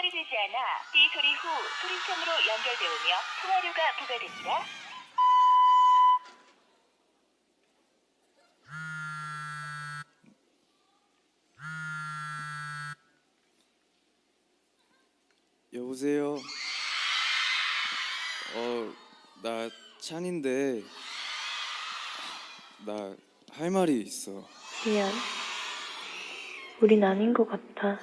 전달이 되지 않아 삐 소리 후 소리창으로 연결되오며 통화료가 부과됩니다. 여보세요. 나 찬인데 나 할 말이 있어. 미안. 우린 아닌 것 같아.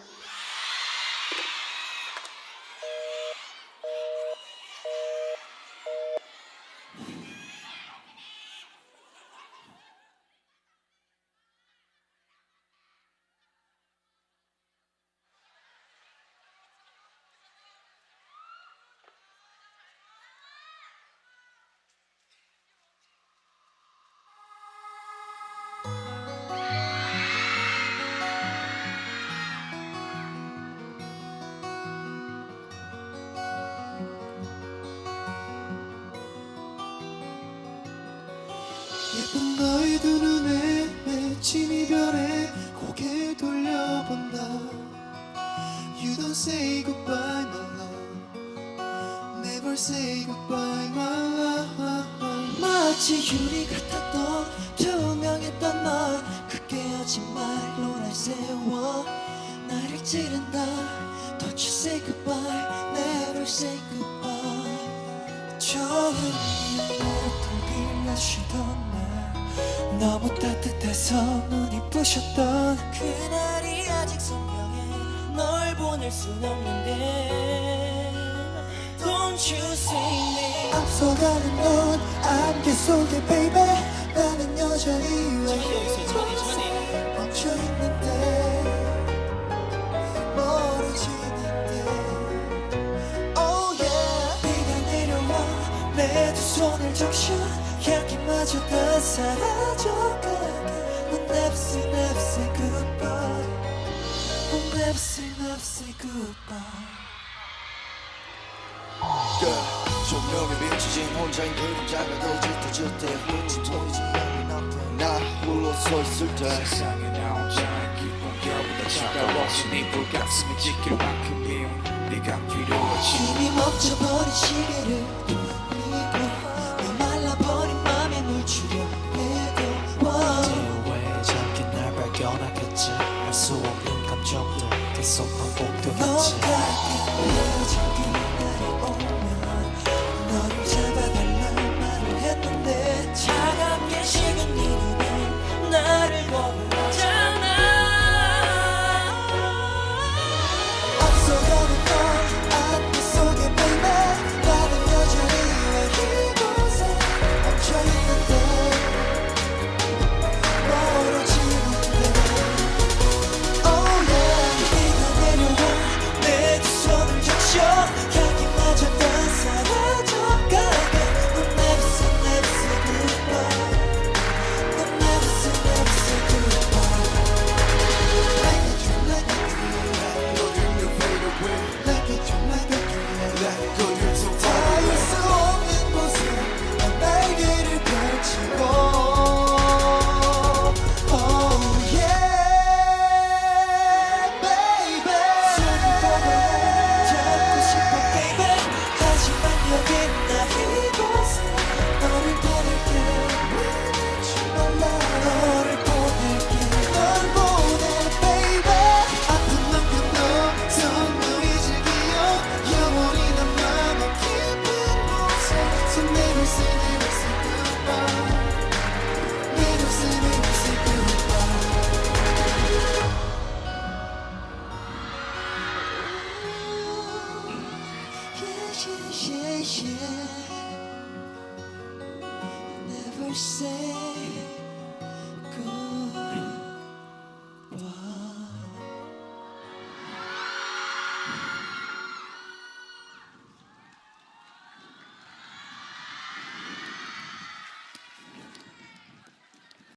예쁜 너의 두 눈에 맺힌 이별에 고개 돌려본다. You don't say goodbye my love, never say goodbye my love. 마치 유리 같았던 투명했던 널 그 깨어진 말로 날 세워 나를 찌른다. Don't you say goodbye, never say goodbye. 처음 날 빌려 쉬던 날 너무 따뜻해서 눈이 부셨던 그날이 아직 선명해. 널 보낼 순 없는데 Don't you say me. 앞서가는 넌 안개 속에 baby. 나는 여전히 왜 이곳에 멈춰있는데 멀어지는데 Oh yeah. 비가 내려와 내 두 손을 적셔 향기마저 다 사라져가게. We'll never say never say goodbye. We'll never say never say goodbye. 조명에 비춰진 혼자인 그림자가 더 짙어질 때 짙어지지 않는 앞에 나 홀로 서 있을 때 세상에 나 혼자인 기쁨결보다 차가워서 네 불가슴에 지킬 만큼 미운 네가 필요하지. 이미 멈춰버린 시계를 돌리고 말라버린 맘에 물추려해도 왜 저렇게 날 발견하겠지. 알 수 없는 감정들 계속 반복되겠지. 너가 헤어진 그날이 오면 너를 잡아달라 말을 했는데 차갑게 식은 네 눈에 나를 원하잖아. 앞서가는 널 안개 속에 baby. 나는 여전히 왜 이곳에 멈춰있는데 멀어지는데 Oh yeah. 비가 내려와 내 두 손을 적셔 향기마저 다 사라져가게. We'll never say never say goodbye. We'll never say never say goodbye. Like a dream, like a dream. 너 dream you fade away. Like a dream, like a dream. Let go you're so far 닿을 away. 수 없는 곳에 난 날개를 펼치고 Oh yeah baby. 손을 뻗어 잡고 싶어 baby. 하지만 여긴 나 이곳에 너를 보낼게. 잊지 말라. 너를 보낼게. 널 보내 baby. 아픈 만큼 너 선명히 즐기려 영원히 남아 깊은 곳에. So never say never say goodbye. Never say never say goodbye. Yeah, yeah, yeah, yeah. Never say